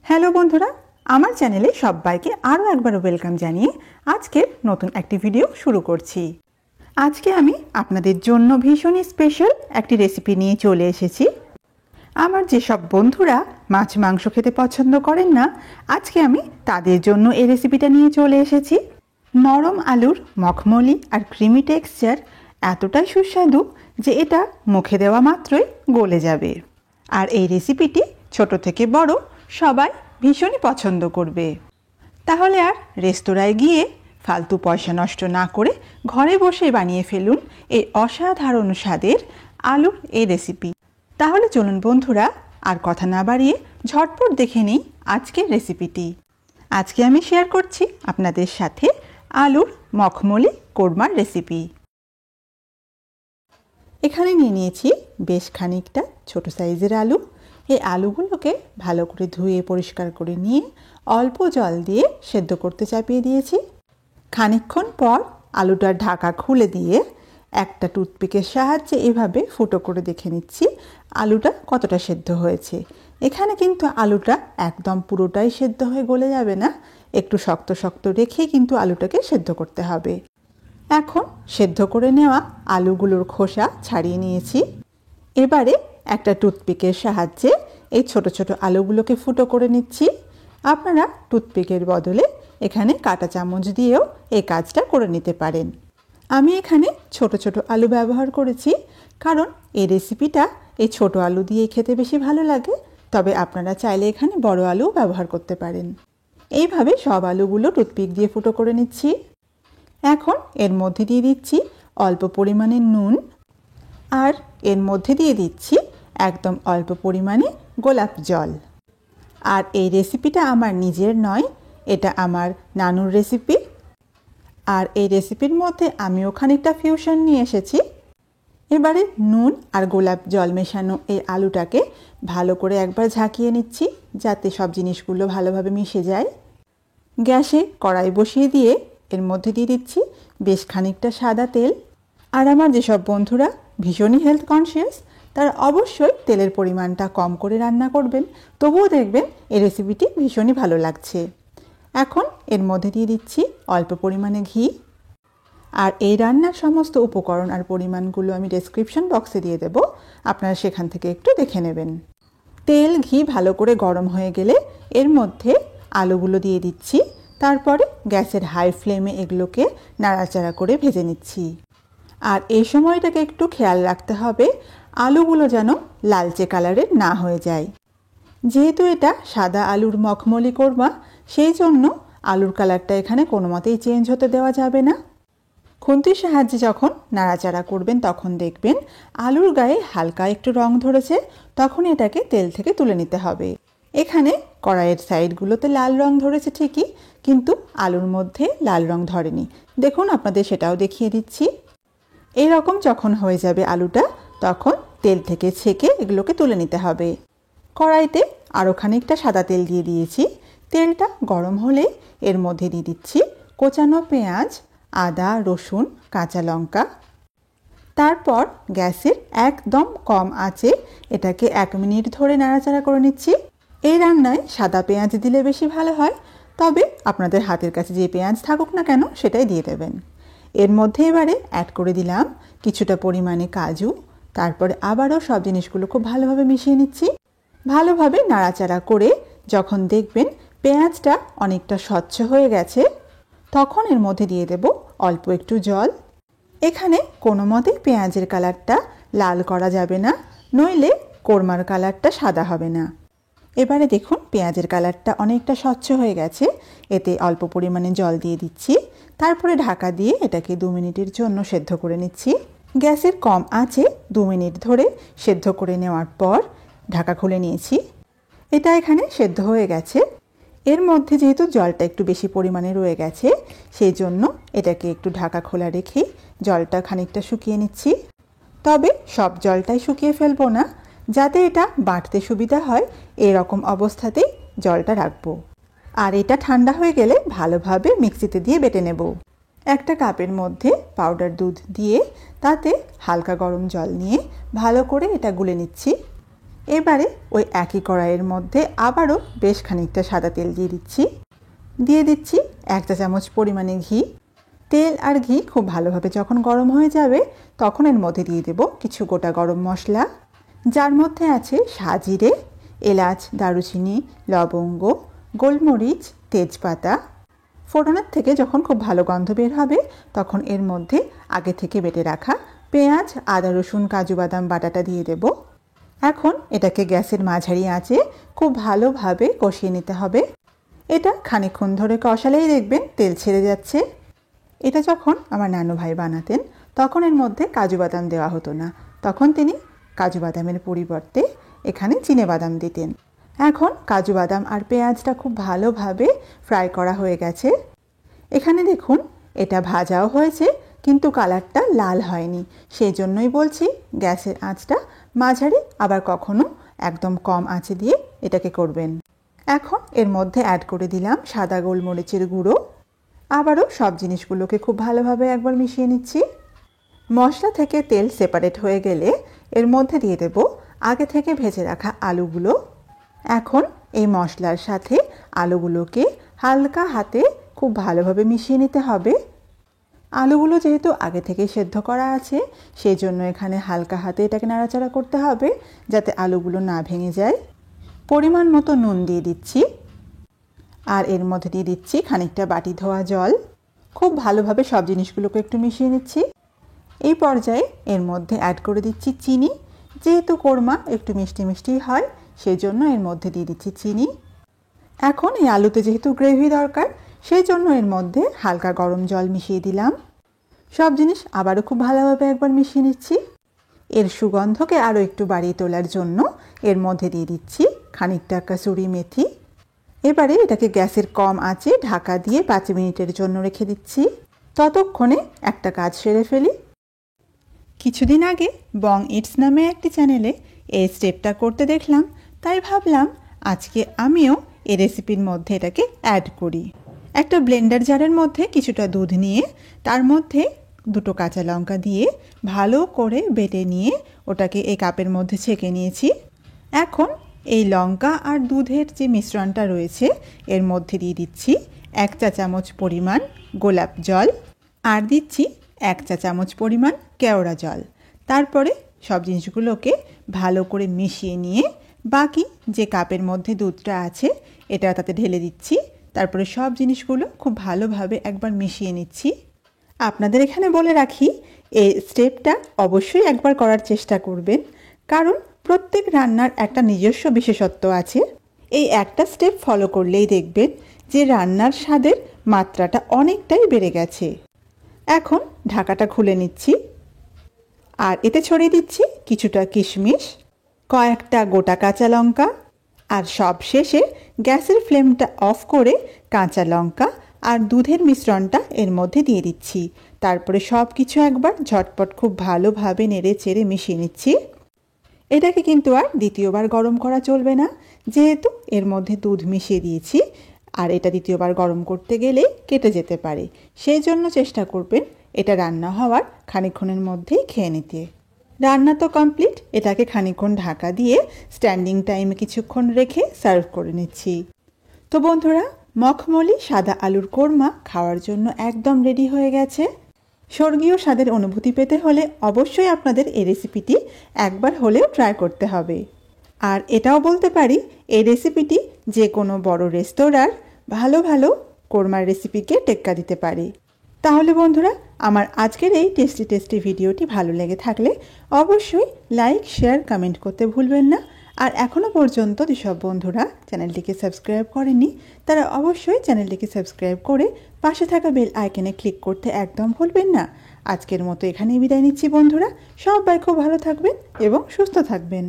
Hello বন্ধুরা, আমার চ্যানেলে সবাইকে আরও একবার ওয়েলকাম জানিয়ে আজকের নতুন একটি ভিডিও শুরু করছি। আজকে আমি আপনাদের জন্য ভীষণই স্পেশাল একটি রেসিপি নিয়ে চলে এসেছি। আমার যেসব বন্ধুরা মাছ মাংস খেতে পছন্দ করেন না, আজকে আমি তাদের জন্য এই রেসিপিটা নিয়ে চলে এসেছি। নরম আলুর মখমলি আর ক্রিমি টেক্সচার এতটাই সুস্বাদু যে এটা মুখে দেওয়া মাত্রই গলে যাবে। আর এই রেসিপিটি ছোট থেকে বড় সবাই ভীষণই পছন্দ করবে। তাহলে আর রেস্তোরাঁয় গিয়ে ফালতু পয়সা নষ্ট না করে ঘরে বসে বানিয়ে ফেলুন এই অসাধারণ স্বাদের আলুর এই রেসিপি। তাহলে চলুন বন্ধুরা, আর কথা না বাড়িয়ে ঝটপট দেখে নিই আজকের রেসিপিটি। আজকে আমি শেয়ার করছি আপনাদের সাথে আলুর মখমলি কোরমার রেসিপি। এখানে নিয়ে নিয়েছি বেশ খানিকটা ছোট সাইজের আলু। এই আলুগুলোকে ভালো করে ধুয়ে পরিষ্কার করে নিয়ে অল্প জল দিয়ে সেদ্ধ করতে চাপিয়ে দিয়েছি। খানিকক্ষণ পর আলুটার ঢাকা খুলে দিয়ে একটা টুথপিকের সাহায্যে এভাবে ফুটো করে দেখে নিচ্ছি আলুটা কতটা সেদ্ধ হয়েছে। এখানে কিন্তু আলুটা একদম পুরোটাই সেদ্ধ হয়ে গলে যাবে না, একটু শক্ত শক্ত রেখেই কিন্তু আলুটাকে সেদ্ধ করতে হবে। এখন সেদ্ধ করে নেওয়া আলুগুলোর খোসা ছাড়িয়ে নিয়েছি। এবারে একটা টুথপিকের সাহায্যে এই ছোট ছোট আলুগুলোকে ফুটো করে নিচ্ছি। আপনারা টুথপিকের বদলে এখানে কাঁটা চামচ দিয়েও এই কাজটা করে নিতে পারেন। আমি এখানে ছোট ছোট আলু ব্যবহার করেছি, কারণ এই রেসিপিটা এই ছোট আলু দিয়ে খেতে বেশি ভালো লাগে। তবে আপনারা চাইলে এখানে বড় আলুও ব্যবহার করতে পারেন। এইভাবে সব আলুগুলো টুথপিক দিয়ে ফুটো করে নিচ্ছি। এখন এর মধ্যে দিয়ে দিচ্ছি অল্প পরিমাণে নুন, আর এর মধ্যে দিয়ে দিচ্ছি একদম অল্প পরিমাণে গোলাপ জল। আর এই রেসিপিটা আমার নিজের নয়, এটা আমার নানুর রেসিপি। আর এই রেসিপির মধ্যে আমিও খানিকটা ফিউশন নিয়ে এসেছি। এবারে নুন আর গোলাপ জল মেশানো এই আলুটাকে ভালো করে একবার ঝাঁকিয়ে নিচ্ছি, যাতে সব জিনিসগুলো ভালোভাবে মিশে যায়। গ্যাসে কড়াই বসিয়ে দিয়ে এর মধ্যে দিয়ে দিচ্ছি বেশ খানিকটা সাদা তেল। আর আমার যেসব বন্ধুরা ভীষণই হেলথ কনসিয়াস, তারা অবশ্যই তেলের পরিমাণটা কম করে রান্না করবেন, তবুও দেখবেন এই রেসিপিটি ভীষণই ভালো লাগছে। এখন এর মধ্যে দিয়ে দিচ্ছি অল্প পরিমাণে ঘি। আর এই রান্নার সমস্ত উপকরণ আর পরিমাণগুলো আমি ডেসক্রিপশন বক্সে দিয়ে দেব, আপনারা সেখান থেকে একটু দেখে নেবেন। তেল ঘি ভালো করে গরম হয়ে গেলে এর মধ্যে আলুগুলো দিয়ে দিচ্ছি। তারপরে গ্যাসের হাই ফ্লেমে এগুলোকে নাড়াচাড়া করে ভেজে নিচ্ছি। আর এই সময়টাকে একটু খেয়াল রাখতে হবে আলুগুলো যেন লালচে কালারের না হয়ে যায়। যেহেতু এটা সাদা আলুর মখমলি কোরমা, সেই জন্য আলুর কালারটা এখানে কোনো মতেই চেঞ্জ হতে দেওয়া যাবে না। খুন্তির সাহায্যে যখন নাড়াচাড়া করবেন তখন দেখবেন আলুর গায়ে হালকা একটু রং ধরেছে, তখন এটাকে তেল থেকে তুলে নিতে হবে। এখানে কড়াইয়ের সাইডগুলোতে লাল রং ধরেছে ঠিকই, কিন্তু আলুর মধ্যে লাল রং ধরেনি। দেখুন, আপনাদের সেটাও দেখিয়ে দিচ্ছি। এইরকম যখন হয়ে যাবে আলুটা, তখন তেল থেকে ছেঁকে এগুলোকে তুলে নিতে হবে। কড়াইতে আরও খানিকটা সাদা তেল দিয়ে দিয়েছি। তেলটা গরম হলে এর মধ্যে দিয়ে দিচ্ছি কোচানো পেঁয়াজ, আদা, রসুন, কাঁচা লঙ্কা। তারপর গ্যাসের একদম কম আঁচে এটাকে 1 মিনিট ধরে নাড়াচাড়া করে নিচ্ছি। এই রান্নায় সাদা পেঁয়াজ দিলে বেশি ভালো হয়, তবে আপনাদের হাতের কাছে যে পেঁয়াজ থাকুক না কেন সেটাই দিয়ে দেবেন। এর মধ্যে এবারে অ্যাড করে দিলাম কিছুটা পরিমাণে কাজু। তারপরে আবারও সব জিনিসগুলো খুব ভালোভাবে মিশিয়ে নিচ্ছি। ভালোভাবে নাড়াচাড়া করে যখন দেখবেন পেঁয়াজটা অনেকটা স্বচ্ছ হয়ে গেছে, তখন এর মধ্যে দিয়ে দেব অল্প একটু জল। এখানে কোনো মতেই পেঁয়াজের কালারটা লাল করা যাবে না, নইলে কোরমার কালারটা সাদা হবে না। এবারে দেখুন পেঁয়াজের কালারটা অনেকটা স্বচ্ছ হয়ে গেছে। এতে অল্প পরিমাণে জল দিয়ে দিচ্ছি। তারপরে ঢাকা দিয়ে এটাকে 2 মিনিটের জন্য সেদ্ধ করে নিচ্ছি। গ্যাসের কম আঁচে 2 মিনিট ধরে সেদ্ধ করে নেওয়ার পর ঢাকা খুলে নিয়েছি। এটা এখানে সেদ্ধ হয়ে গেছে। এর মধ্যে যেহেতু জলটা একটু বেশি পরিমাণে রয়ে গেছে, সেই জন্য এটাকে একটু ঢাকা খোলা রেখে জলটা খানিকটা শুকিয়ে নিচ্ছি। তবে সব জলটাই শুকিয়ে ফেলবো না, যাতে এটা বাটতে সুবিধা হয় এরকম অবস্থাতেই জলটা রাখবো। আর এটা ঠান্ডা হয়ে গেলে ভালোভাবে মিক্সিতে দিয়ে বেটে নেব। একটা কাপের মধ্যে পাউডার দুধ দিয়ে তাতে হালকা গরম জল নিয়ে ভালো করে এটা গুলে নিচ্ছি। এবারে ওই একই কড়াইয়ের মধ্যে আবারও বেশ খানিকটা সাদা তেল দিয়ে দিচ্ছি 1 চা চামচ পরিমাণে ঘি। তেল আর ঘি খুব ভালোভাবে যখন গরম হয়ে যাবে তখন এর মধ্যে দিয়ে দেব কিছু গোটা গরম মশলা, যার মধ্যে আছে সাজিরে, এলাচ, দারুচিনি, লবঙ্গ, গোলমরিচ, তেজপাতা। ফোড়নের থেকে যখন খুব ভালো গন্ধ বের হবে তখন এর মধ্যে আগে থেকে বেটে রাখা পেঁয়াজ, আদা, রসুন, কাজু বাদাম বাটাটা দিয়ে দেব। এখন এটাকে গ্যাসের মাঝারি আঁচে খুব ভালোভাবে কষিয়ে নিতে হবে। এটা খানিকক্ষণ ধরে কষালেই দেখবেন তেল ছেড়ে যাচ্ছে। এটা যখন আমার নানু ভাই বানাতেন তখন এর মধ্যে কাজু বাদাম দেওয়া হতো না, তখন তিনি কাজু বাদামের পরিবর্তে এখানে চিনেবাদাম দিতেন। এখন কাজু বাদাম আর পেঁয়াজটা খুব ভালোভাবে ফ্রাই করা হয়ে গেছে। এখানে দেখুন এটা ভাজাও হয়েছে কিন্তু কালারটা লাল হয়নি, সেই জন্যই বলছি গ্যাসের আঁচটা মাঝারি আবার কখনো একদম কম আঁচে দিয়ে এটাকে করবেন। এখন এর মধ্যে অ্যাড করে দিলাম সাদা গোলমরিচের গুঁড়ো। আবারও সব জিনিসগুলোকে খুব ভালোভাবে একবার মিশিয়ে নিচ্ছি। মশলা থেকে তেল সেপারেট হয়ে গেলে এর মধ্যে দিয়ে দেব আগে থেকে ভেজে রাখা আলুগুলো। এখন এই মশলার সাথে আলুগুলোকে হালকা হাতে খুব ভালোভাবে মিশিয়ে নিতে হবে। আলুগুলো যেহেতু আগে থেকে সেদ্ধ করা আছে সেই জন্য এখানে হালকা হাতে এটাকে নাড়াচাড়া করতে হবে যাতে আলুগুলো না ভেঙে যায়। পরিমাণ মতো নুন দিয়ে দিচ্ছি আর এর মধ্যে দিয়ে দিচ্ছি খানিকটা বাটি ধোয়া জল। খুব ভালোভাবে সব জিনিসগুলোকে একটু মিশিয়ে নিচ্ছি। এই পর্যায়ে এর মধ্যে অ্যাড করে দিচ্ছি চিনি। যেহেতু কোরমা একটু মিষ্টি মিষ্টি হয় সেই জন্য এর মধ্যে দিয়ে দিচ্ছি চিনি। এখন এই আলুতে যেহেতু গ্রেভি দরকার সেই জন্য এর মধ্যে হালকা গরম জল মিশিয়ে দিলাম। সব জিনিস আবারও খুব ভালোভাবে একবার মিশিয়ে নিচ্ছি। এর সুগন্ধকে আরও একটু বাড়িয়ে তোলার জন্য এর মধ্যে দিয়ে দিচ্ছি খানিকটা কাসুরি মেথি। এবারে এটাকে গ্যাসের কম আঁচে ঢাকা দিয়ে 5 মিনিটের জন্য রেখে দিচ্ছি। ততক্ষণে একটা কাজ সেরে ফেলি। কিছুদিন আগে বং ইটস নামে একটি চ্যানেলে এই স্টেপটা করতে দেখলাম, তাই ভাবলাম আজকে আমিও এই রেসিপির মধ্যে এটাকে অ্যাড করি। একটা ব্লেন্ডার জারের মধ্যে কিছুটা দুধ নিয়ে তার মধ্যে 2টো কাঁচা লঙ্কা দিয়ে ভালো করে বেটে নিয়ে ওটাকে এই কাপের মধ্যে ছেঁকে নিয়েছি। এখন এই লঙ্কা আর দুধের যে মিশ্রণটা রয়েছে এর মধ্যে দিয়ে দিচ্ছি 1 চা চামচ পরিমাণ গোলাপ জল আর দিচ্ছি 1 চা চামচ পরিমাণ কেওড়া জল। তারপরে সব জিনিসগুলোকে ভালো করে মিশিয়ে নিয়ে বাকি যে কাপের মধ্যে দুধটা আছে এটা তাতে ঢেলে দিচ্ছি। তারপরে সব জিনিসগুলো খুব ভালোভাবে একবার মিশিয়ে নিচ্ছি। আপনাদের এখানে বলে রাখি এই স্টেপটা অবশ্যই একবার করার চেষ্টা করবেন, কারণ প্রত্যেক রান্নার একটা নিজস্ব বিশেষত্ব আছে। এই একটা স্টেপ ফলো করলেই দেখবেন যে রান্নার স্বাদের মাত্রাটা অনেকটাই বেড়ে গেছে। এখন ঢাকাটা খুলে নিচ্ছি আর এতে ছড়িয়ে দিচ্ছি কিছুটা কিশমিশ, কয়েকটা গোটা কাঁচা লঙ্কা আর সব শেষে গ্যাসের ফ্লেমটা অফ করে কাঁচা লঙ্কা আর দুধের মিশ্রণটা এর মধ্যে দিয়ে দিচ্ছি। তারপরে সব কিছু একবার ঝটপট খুব ভালোভাবে নেড়ে চেড়ে মিশিয়ে নিচ্ছি। এটাকে কিন্তু আর দ্বিতীয়বার গরম করা চলবে না, যেহেতু এর মধ্যে দুধ মিশিয়ে দিয়েছি আর এটা দ্বিতীয়বার গরম করতে গেলেই কেটে যেতে পারে। সেই জন্য চেষ্টা করবেন এটা রান্না হওয়ার খানিকক্ষণের মধ্যেই খেয়ে নিতে। রান্না তো কমপ্লিট, এটাকে খানিকক্ষণ ঢাকা দিয়ে স্ট্যান্ডিং টাইমে কিছুক্ষণ রেখে সার্ভ করে নিচ্ছি। তো বন্ধুরা, মখমলি সাদা আলুর কোরমা খাওয়ার জন্য একদম রেডি হয়ে গেছে। স্বর্গীয় স্বাদের অনুভূতি পেতে হলে অবশ্যই আপনাদের এই রেসিপিটি একবার হলেও ট্রাই করতে হবে। আর এটাও বলতে পারি এই রেসিপিটি যে কোনো বড় রেস্তোরাঁর ভালো ভালো কোরমার রেসিপিকে টেক্কা দিতে পারে। তাহলে বন্ধুরা, আমার আজকের এই টেস্টি ভিডিওটি ভালো লেগে থাকলে অবশ্যই লাইক, শেয়ার, কমেন্ট করতে ভুলবেন না। আর এখনও পর্যন্ত যেসব বন্ধুরা চ্যানেলটিকে সাবস্ক্রাইব করেনি তারা অবশ্যই চ্যানেলটিকে সাবস্ক্রাইব করে পাশে থাকা বেল আইকনে ক্লিক করতে একদম ভুলবেন না। আজকের মতো এখানেই বিদায় নিচ্ছি বন্ধুরা। সবাই খুব ভালো থাকবেন এবং সুস্থ থাকবেন।